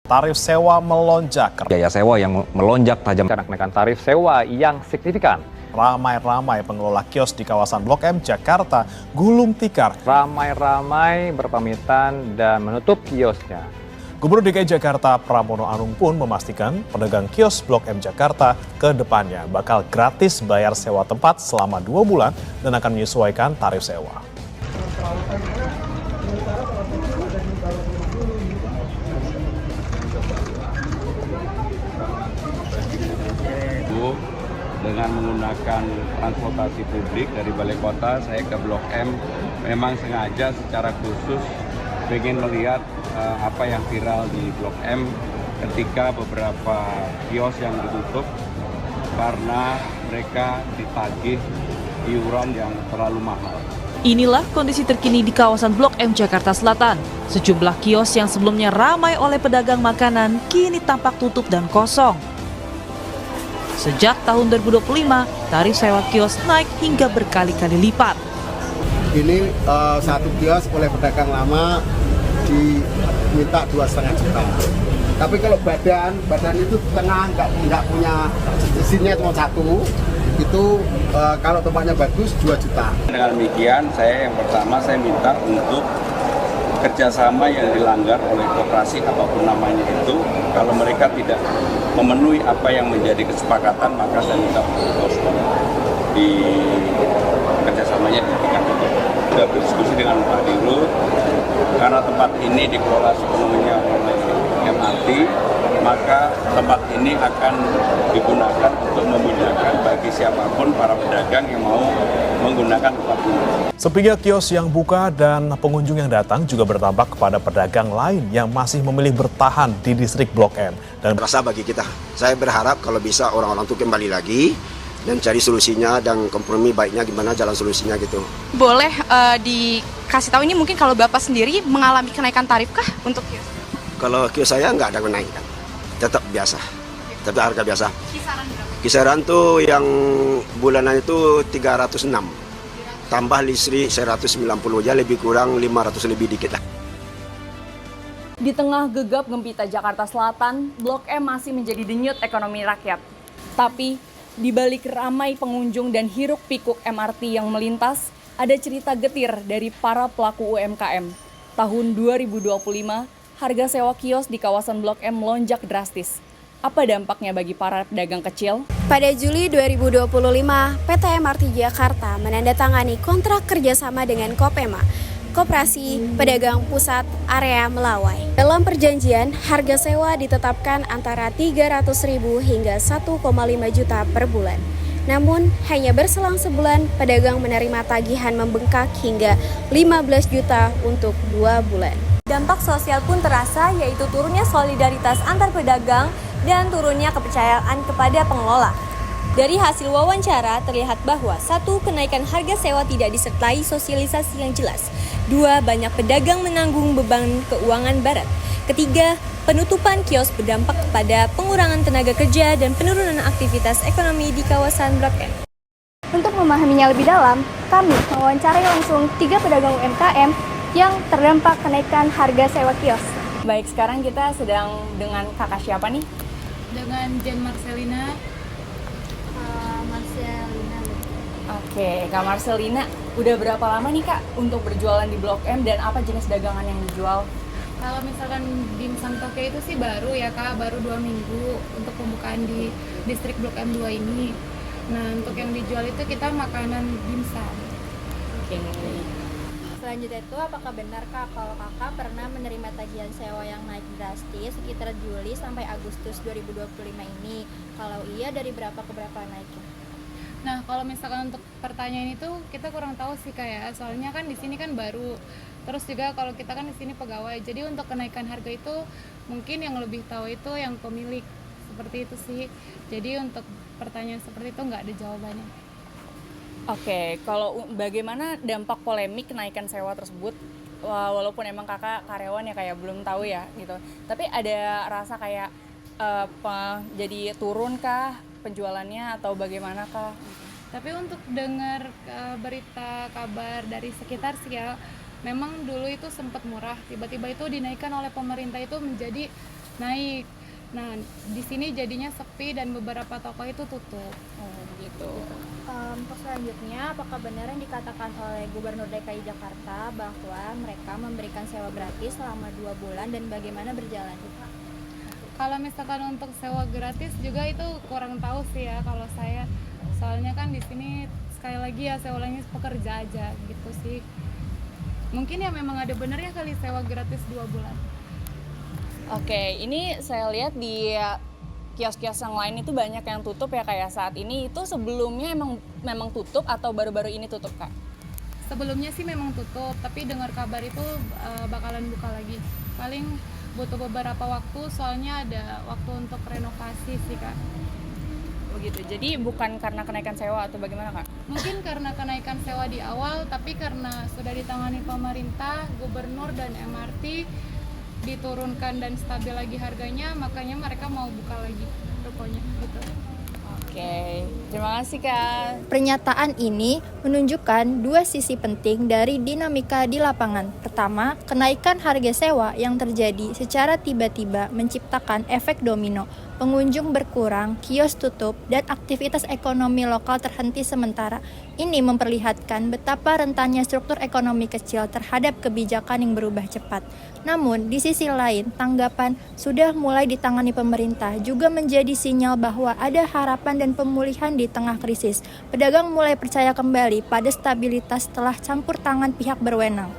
tarif sewa melonjak. Biaya sewa yang melonjak tajam karena kenaikan tarif sewa yang signifikan. Ramai-ramai pengelola kios di kawasan Blok M, Jakarta gulung tikar. Ramai-ramai berpamitan dan menutup kiosnya. Gubernur DKI Jakarta Pramono Anung pun memastikan pedagang kios Blok M Jakarta ke depannya bakal gratis bayar sewa tempat selama 2 bulan dan akan menyesuaikan tarif sewa. Dengan menggunakan transportasi publik dari Balai Kota, saya ke Blok M memang sengaja secara khusus ingin melihat apa yang viral di Blok M ketika beberapa kios yang ditutup karena mereka ditagih iuran yang terlalu mahal. Inilah kondisi terkini di kawasan Blok M Jakarta Selatan. Sejumlah kios yang sebelumnya ramai oleh pedagang makanan kini tampak tutup dan kosong. Sejak tahun 2025, tarif sewa kios naik hingga berkali-kali lipat. Ini satu kios oleh pedagang lama diminta 2,5 juta. Tapi kalau badan itu tengah nggak punya isinya cuma satu, itu kalau tempatnya bagus 2 juta. Dengan demikian, yang pertama saya minta untuk kerjasama yang dilanggar oleh koperasi apapun namanya itu, kalau mereka tidak memenuhi apa yang menjadi kesepakatan, maka saya minta untuk di kerjasamanya dihentikan. Sudah berdiskusi dengan Pak Dirut, karena tempat ini dikelola sepenuhnya oleh MRT, maka tempat ini akan digunakan untuk memudahkan bagi siapapun para pedagang yang mau menggunakan tempat ini. Sepinya kios yang buka dan pengunjung yang datang juga berdampak kepada pedagang lain yang masih memilih bertahan di distrik Blok M. Dan rasa bagi kita, saya berharap kalau bisa orang-orang itu kembali lagi dan cari solusinya dan kompromi baiknya gimana jalan solusinya gitu. Boleh dikasih tahu ini mungkin kalau Bapak sendiri mengalami kenaikan tarif kah untuk kios? Kalau kios saya nggak ada kenaikan, tetap biasa, tetap harga biasa. Kisaran berapa? Kisaran tuh yang bulanan itu 306, tambah listrik 190, ya lebih kurang 500 lebih dikit lah. Di tengah gegap gempita Jakarta Selatan, Blok M masih menjadi denyut ekonomi rakyat. Tapi, di balik ramai pengunjung dan hiruk pikuk MRT yang melintas, ada cerita getir dari para pelaku UMKM. Tahun 2025, harga sewa kios di kawasan Blok M melonjak drastis. Apa dampaknya bagi para pedagang kecil? Pada Juli 2025, PT MRT Jakarta menandatangani kontrak kerjasama dengan Kopema, Koperasi Pedagang Pusat Area Melawai. Dalam perjanjian, harga sewa ditetapkan antara 300.000 hingga 1,5 juta per bulan. Namun, hanya berselang sebulan, pedagang menerima tagihan membengkak hingga 15 juta untuk 2 bulan. Dampak sosial pun terasa, yaitu turunnya solidaritas antar pedagang dan turunnya kepercayaan kepada pengelola. Dari hasil wawancara terlihat bahwa 1. Kenaikan harga sewa tidak disertai sosialisasi yang jelas. 2. Banyak pedagang menanggung beban keuangan barat. 3. Penutupan kios berdampak kepada pengurangan tenaga kerja dan penurunan aktivitas ekonomi di kawasan Blok M. Untuk memahaminya lebih dalam, kami mewawancarai langsung 3 pedagang UMKM yang terdampak kenaikan harga sewa kios. Baik, sekarang kita sedang dengan kakak siapa nih? Dengan Jen Marcelina. Oke, Kak Marcelina, udah berapa lama nih Kak untuk berjualan di Blok M dan apa jenis dagangan yang dijual? Kalau misalkan dimsum toke itu sih baru ya Kak, baru 2 minggu untuk pembukaan di distrik Blok M2 ini. Nah, untuk yang dijual itu kita makanan dimsum. Oke. Selanjutnya itu, apakah benar Kak kalau Kakak pernah menerima tagihan sewa yang naik drastis sekitar Juli sampai Agustus 2025 ini? Kalau iya, dari berapa ke berapa naiknya? Nah, kalau misalkan untuk pertanyaan itu kita kurang tahu sih kayak, soalnya kan di sini kan baru. Terus juga kalau kita kan di sini pegawai. Jadi untuk kenaikan harga itu mungkin yang lebih tahu itu yang pemilik. Seperti itu sih. Jadi untuk pertanyaan seperti itu nggak ada jawabannya. Oke, kalau bagaimana dampak polemik kenaikan sewa tersebut? Walaupun emang kakak karyawan ya kayak belum tahu ya gitu. Tapi ada rasa kayak jadi turun kah penjualannya atau bagaimana kah? Tapi untuk dengar berita kabar dari sekitar sih ya, memang dulu itu sempat murah, tiba-tiba itu dinaikkan oleh pemerintah itu menjadi naik. Nah, di sini jadinya sepi dan beberapa toko itu tutup. Gitu. Untuk selanjutnya, apakah benar yang dikatakan oleh Gubernur DKI Jakarta bahwa mereka memberikan sewa gratis selama 2 bulan dan bagaimana berjalan? Kalau misalkan untuk sewa gratis juga itu kurang tahu sih ya kalau saya. Soalnya kan di sini sekali lagi ya saya ulangi pekerja aja gitu sih. Mungkin ya memang ada benernya kali sewa gratis 2 bulan. Oke, ini saya lihat di kios-kios yang lain itu banyak yang tutup ya kayak saat ini. Itu sebelumnya memang tutup atau baru-baru ini tutup, Kak? Sebelumnya sih memang tutup, tapi dengar kabar itu bakalan buka lagi. Paling butuh beberapa waktu, soalnya ada waktu untuk renovasi sih, Kak. Begitu. Jadi bukan karena kenaikan sewa atau bagaimana, Kak? Mungkin karena kenaikan sewa di awal, tapi karena sudah ditangani pemerintah, gubernur dan MRT diturunkan dan stabil lagi harganya, makanya mereka mau buka lagi tokonya gitu. Oke, terima kasih, Kak. Pernyataan ini menunjukkan dua sisi penting dari dinamika di lapangan. Pertama, kenaikan harga sewa yang terjadi secara tiba-tiba menciptakan efek domino. Pengunjung berkurang, kios tutup, dan aktivitas ekonomi lokal terhenti sementara. Ini memperlihatkan betapa rentannya struktur ekonomi kecil terhadap kebijakan yang berubah cepat. Namun, di sisi lain, tanggapan sudah mulai ditangani pemerintah juga menjadi sinyal bahwa ada harapan dan pemulihan di tengah krisis. Pedagang mulai percaya kembali pada stabilitas setelah campur tangan pihak berwenang.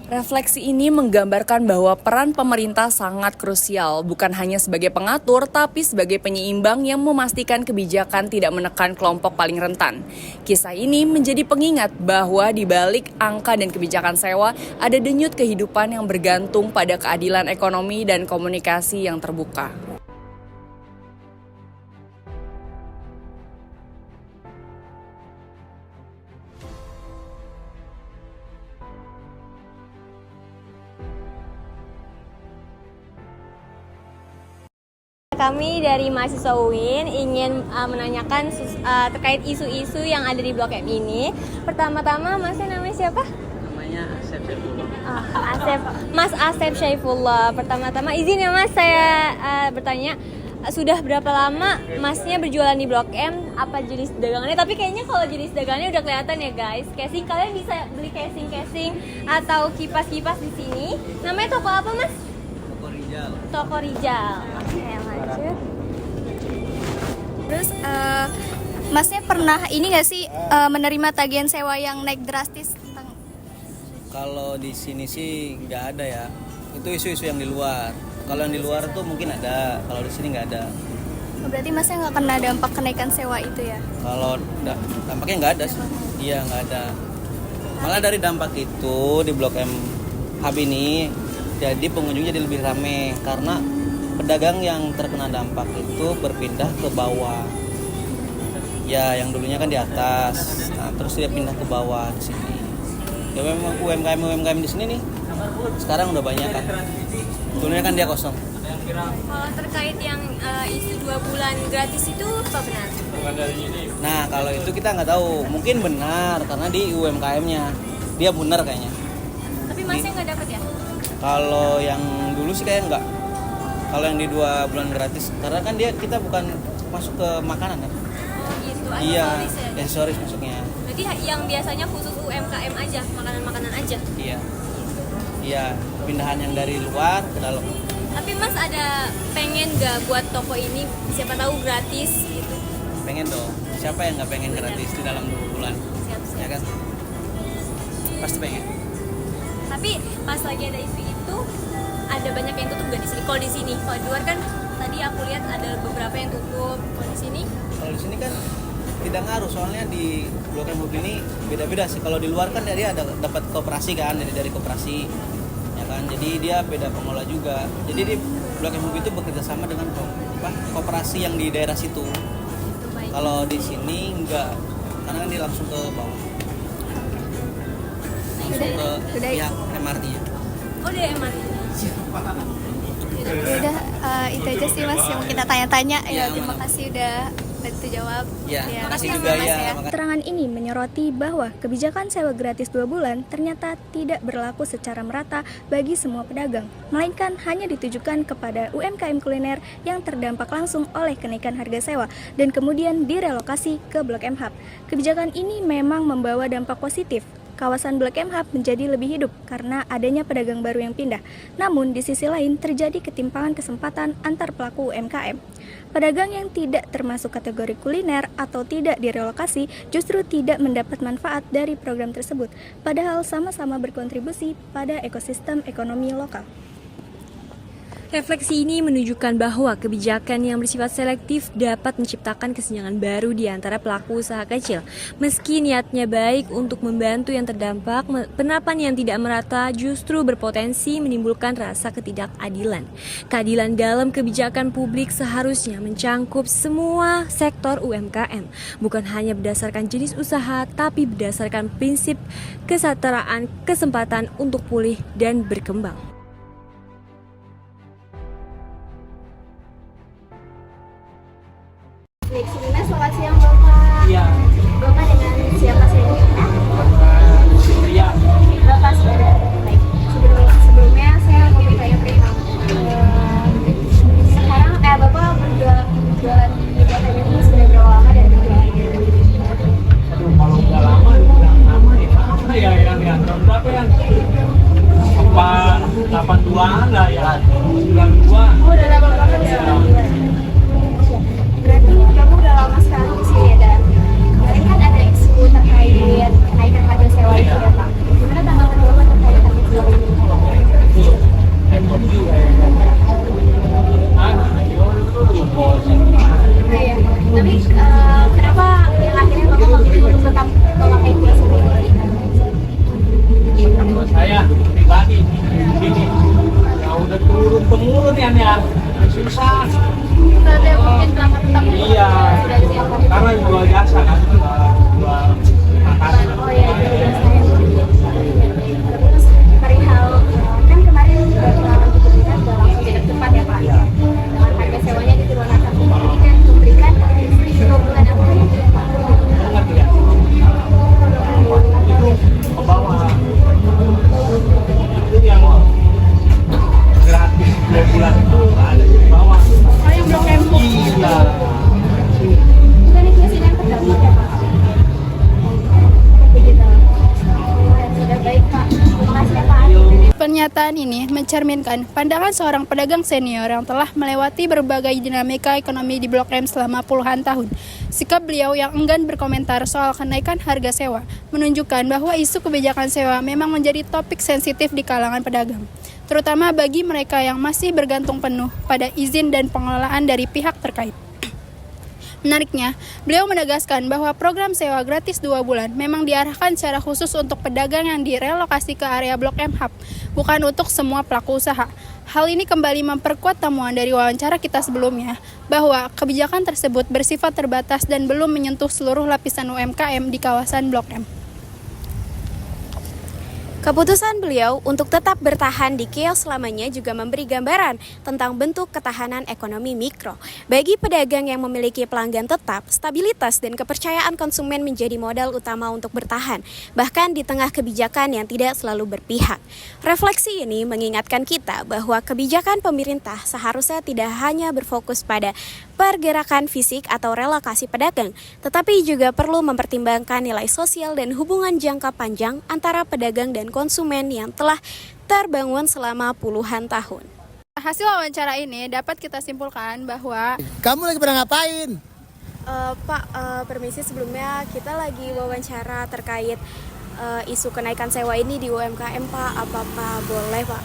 Refleksi ini menggambarkan bahwa peran pemerintah sangat krusial, bukan hanya sebagai pengatur, tapi sebagai penyeimbang yang memastikan kebijakan tidak menekan kelompok paling rentan. Kisah ini menjadi pengingat bahwa di balik angka dan kebijakan sewa, ada denyut kehidupan yang bergantung pada keadilan ekonomi dan komunikasi yang terbuka. Kami dari mahasiswa UIN ingin menanyakan terkait isu-isu yang ada di Blok M ini. Pertama-tama, Masnya namanya siapa? Namanya Asep Syaifullah. Mas Asep Syaifullah. Pertama-tama izin ya Mas, saya bertanya, sudah berapa lama Masnya berjualan di Blok M? Apa jenis dagangannya? Tapi kayaknya kalau jenis dagangannya udah kelihatan ya guys. Casing, kalian bisa beli casing atau kipas-kipas di sini. Namanya toko apa Mas? Toko Rijal. Oke, lanjut. Terus Masnya pernah ini nggak sih menerima tagihan sewa yang naik drastis? Kalau di sini sih nggak ada ya. Itu isu-isu yang di luar. Kalau yang di luar tuh mungkin ada. Kalau di sini nggak ada. Berarti Masnya nggak kena dampak kenaikan sewa itu ya? Kalau dampaknya nggak ada sih. Iya nggak ada. Malah dari dampak itu di Blok M Hub ini, jadi pengunjung jadi lebih ramai karena pedagang yang terkena dampak itu berpindah ke bawah. Ya, yang dulunya kan di atas, nah, terus dia pindah ke bawah di sini. Ya memang UMKM di sini nih sekarang udah banyak kan. Dulunya kan dia kosong. Kalau terkait yang isu 2 bulan gratis itu apa benar? Nah, kalau itu kita nggak tahu. Mungkin benar karena di UMKM-nya dia benar kayaknya. Tapi Masnya nggak dapat ya? Kalau yang dulu sih kayak enggak. Kalau yang di 2 bulan gratis, karena kan kita bukan masuk ke makanan kan? Oh gitu, Iya, aksesoris aksesoris masuknya. Berarti yang biasanya khusus UMKM aja, makanan-makanan aja? Iya. Iya, pindahan yang dari luar ke dalam. Tapi Mas ada pengen nggak buat toko ini, siapa tahu gratis gitu? Pengen dong, siapa yang nggak pengen gratis di dalam 2 bulan? Siap-siap. Ya kan? Pasti pengen. Tapi pas lagi ada isu itu, ada banyak yang tutup nggak di sini? Kalau di sini, kalau di luar kan tadi aku lihat ada beberapa yang tutup. Kalau di sini? Kalau di sini kan tidak ngaruh, soalnya di Blok M Hub ini beda-beda sih. Kalau di luar kan dia ada dapat koperasi kan, dari koperasi, ya kan. Jadi dia beda pengelola juga. Jadi di Blok M Hub itu bekerja sama dengan koperasi yang di daerah situ. Kalau di sini enggak, karena kan dia langsung ke bawah. Ke pihak MRT-nya. Oh, dia MRT. Udah itu aja sih Mas yang kita tanya-tanya. Ya, terima kasih udah tadi terjawab. Ya, makasih makasih juga Mas ya. Keterangan ini menyoroti bahwa kebijakan sewa gratis 2 bulan ternyata tidak berlaku secara merata bagi semua pedagang, melainkan hanya ditujukan kepada UMKM kuliner yang terdampak langsung oleh kenaikan harga sewa dan kemudian direlokasi ke Blok M Hub. Kebijakan ini memang membawa dampak positif. Kawasan Blok M Hub menjadi lebih hidup karena adanya pedagang baru yang pindah. Namun di sisi lain terjadi ketimpangan kesempatan antar pelaku UMKM. Pedagang yang tidak termasuk kategori kuliner atau tidak direlokasi justru tidak mendapat manfaat dari program tersebut, padahal sama-sama berkontribusi pada ekosistem ekonomi lokal. Refleksi ini menunjukkan bahwa kebijakan yang bersifat selektif dapat menciptakan kesenjangan baru di antara pelaku usaha kecil. Meski niatnya baik untuk membantu yang terdampak, penerapan yang tidak merata justru berpotensi menimbulkan rasa ketidakadilan. Keadilan dalam kebijakan publik seharusnya mencangkup semua sektor UMKM, bukan hanya berdasarkan jenis usaha, tapi berdasarkan prinsip kesetaraan kesempatan untuk pulih dan berkembang. Baik, sebelumnya selamat siang Bapak. Iya. Bapak dengan siapa saya? Iya. Bapak saudara. Baik. Sebelumnya saya mau bertanya perihal. Sekarang Bapak berjualan di kota ini sudah berapa lama dan berjualannya? Aduh, kalau udah lama ya. Apa ya yang tahun berapa ya? 82-an lah ya. 92. Oh, udah lama banget ya. Berarti kamu udah lama sekali di sini ya, dan kemarin kan ada isu terkait kenaikan harga sewa itu ya Pak. Gimana tanggapan Bapak terkait harga sewa ini? Nah ya, tapi kenapa yang akhirnya Bapak memilih untuk tetap memakai kios ini? Kalau saya pribadi di sini ya udah turun-temurun ya, susah. Ada mungkin kenapa tetap Iya, karena jual jasa kan, jual makanan. Oh ya, jual jasa ya. Terus perihal kan kemarin Bapak Gubernur sudah langsung tidak cepat ya Pak, dengan harga sewanya diturunkan. Ini kan memberikan 2 bulan apa ya? Sangat ya. Itu membawa itu yang gratis 2 bulan itu ada di bawah. Oh, yang Blok M. Iya. Bukan itu sih yang terdampak ya Pak? Begitu. Sudah baik Pak. Terima kasih ya Pak. Pernyataan ini mencerminkan pandangan seorang pedagang senior yang telah melewati berbagai dinamika ekonomi di Blok M selama puluhan tahun. Sikap beliau yang enggan berkomentar soal kenaikan harga sewa menunjukkan bahwa isu kebijakan sewa memang menjadi topik sensitif di kalangan pedagang, terutama bagi mereka yang masih bergantung penuh pada izin dan pengelolaan dari pihak terkait. Menariknya, beliau menegaskan bahwa program sewa gratis 2 bulan memang diarahkan secara khusus untuk pedagang yang direlokasi ke area Blok M Hub, bukan untuk semua pelaku usaha. Hal ini kembali memperkuat temuan dari wawancara kita sebelumnya, bahwa kebijakan tersebut bersifat terbatas dan belum menyentuh seluruh lapisan UMKM di kawasan Blok M. Keputusan beliau untuk tetap bertahan di kios selamanya juga memberi gambaran tentang bentuk ketahanan ekonomi mikro. Bagi pedagang yang memiliki pelanggan tetap, stabilitas dan kepercayaan konsumen menjadi modal utama untuk bertahan, bahkan di tengah kebijakan yang tidak selalu berpihak. Refleksi ini mengingatkan kita bahwa kebijakan pemerintah seharusnya tidak hanya berfokus pada pergerakan fisik atau relokasi pedagang, tetapi juga perlu mempertimbangkan nilai sosial dan hubungan jangka panjang antara pedagang dan konsumen yang telah terbangun selama puluhan tahun. Hasil wawancara ini dapat kita simpulkan bahwa kamu lagi pada ngapain? Pak, permisi, sebelumnya kita lagi wawancara terkait isu kenaikan sewa ini di UMKM Pak. Apa boleh Pak?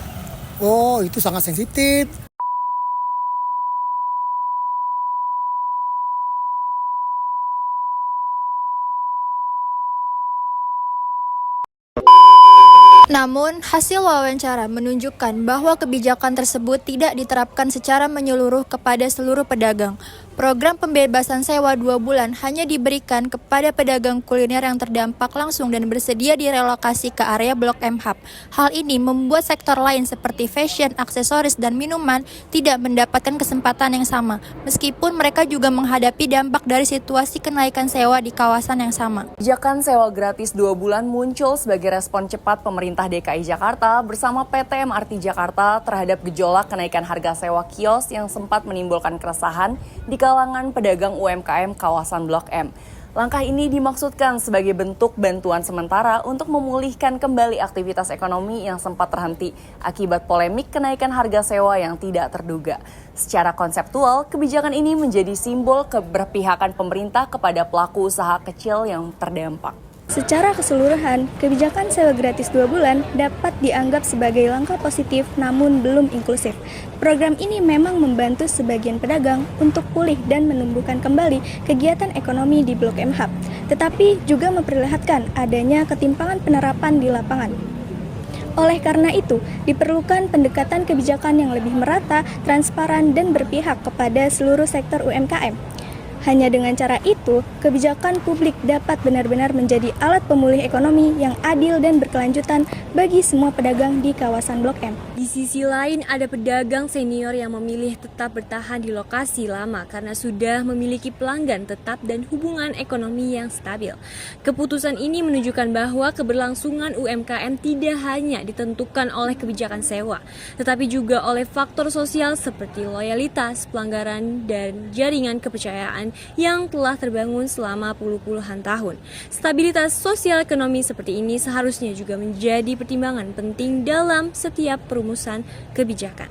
Oh, itu sangat sensitif. Namun, hasil wawancara menunjukkan bahwa kebijakan tersebut tidak diterapkan secara menyeluruh kepada seluruh pedagang. Program pembebasan sewa 2 bulan hanya diberikan kepada pedagang kuliner yang terdampak langsung dan bersedia direlokasi ke area Blok M Hub. Hal ini membuat sektor lain seperti fashion, aksesoris, dan minuman tidak mendapatkan kesempatan yang sama, meskipun mereka juga menghadapi dampak dari situasi kenaikan sewa di kawasan yang sama. Kebijakan sewa gratis 2 bulan muncul sebagai respon cepat pemerintah DKI Jakarta bersama PT MRT Jakarta terhadap gejolak kenaikan harga sewa kios yang sempat menimbulkan keresahan di kalangan pedagang UMKM kawasan Blok M. Langkah ini dimaksudkan sebagai bentuk bantuan sementara untuk memulihkan kembali aktivitas ekonomi yang sempat terhenti akibat polemik kenaikan harga sewa yang tidak terduga. Secara konseptual, kebijakan ini menjadi simbol keberpihakan pemerintah kepada pelaku usaha kecil yang terdampak. Secara keseluruhan, kebijakan sewa gratis 2 bulan dapat dianggap sebagai langkah positif namun belum inklusif. Program ini memang membantu sebagian pedagang untuk pulih dan menumbuhkan kembali kegiatan ekonomi di Blok M Hub, tetapi juga memperlihatkan adanya ketimpangan penerapan di lapangan. Oleh karena itu, diperlukan pendekatan kebijakan yang lebih merata, transparan, dan berpihak kepada seluruh sektor UMKM. Hanya dengan cara itu, kebijakan publik dapat benar-benar menjadi alat pemulih ekonomi yang adil dan berkelanjutan bagi semua pedagang di kawasan Blok M. Di sisi lain, ada pedagang senior yang memilih tetap bertahan di lokasi lama karena sudah memiliki pelanggan tetap dan hubungan ekonomi yang stabil. Keputusan ini menunjukkan bahwa keberlangsungan UMKM tidak hanya ditentukan oleh kebijakan sewa, tetapi juga oleh faktor sosial seperti loyalitas, pelanggaran, dan jaringan kepercayaan yang telah terbangun selama puluhan tahun. Stabilitas sosial ekonomi seperti ini seharusnya juga menjadi pertimbangan penting dalam setiap perumusan kebijakan.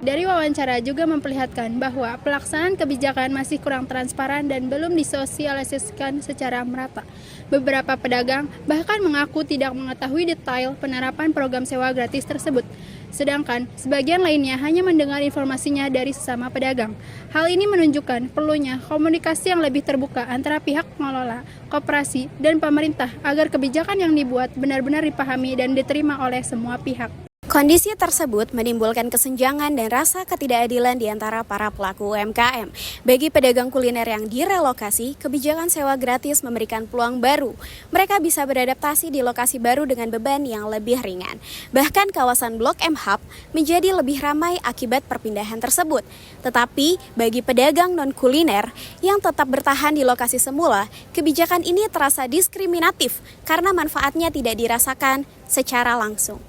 Dari wawancara juga memperlihatkan bahwa pelaksanaan kebijakan masih kurang transparan dan belum disosialisasikan secara merata. Beberapa pedagang bahkan mengaku tidak mengetahui detail penerapan program sewa gratis tersebut. Sedangkan sebagian lainnya hanya mendengar informasinya dari sesama pedagang. Hal ini menunjukkan perlunya komunikasi yang lebih terbuka antara pihak pengelola, koperasi, dan pemerintah agar kebijakan yang dibuat benar-benar dipahami dan diterima oleh semua pihak. Kondisi tersebut menimbulkan kesenjangan dan rasa ketidakadilan di antara para pelaku UMKM. Bagi pedagang kuliner yang direlokasi, kebijakan sewa gratis memberikan peluang baru. Mereka bisa beradaptasi di lokasi baru dengan beban yang lebih ringan. Bahkan kawasan Blok M Hub menjadi lebih ramai akibat perpindahan tersebut. Tetapi bagi pedagang non-kuliner yang tetap bertahan di lokasi semula, kebijakan ini terasa diskriminatif karena manfaatnya tidak dirasakan secara langsung.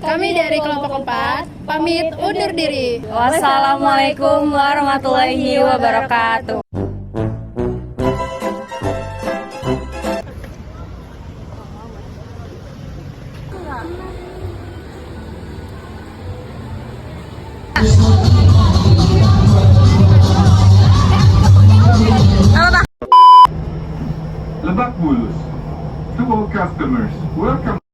Kami dari kelompok 4 pamit undur diri. Wassalamualaikum warahmatullahi wabarakatuh. Lebak Bulus, to all customers, welcome.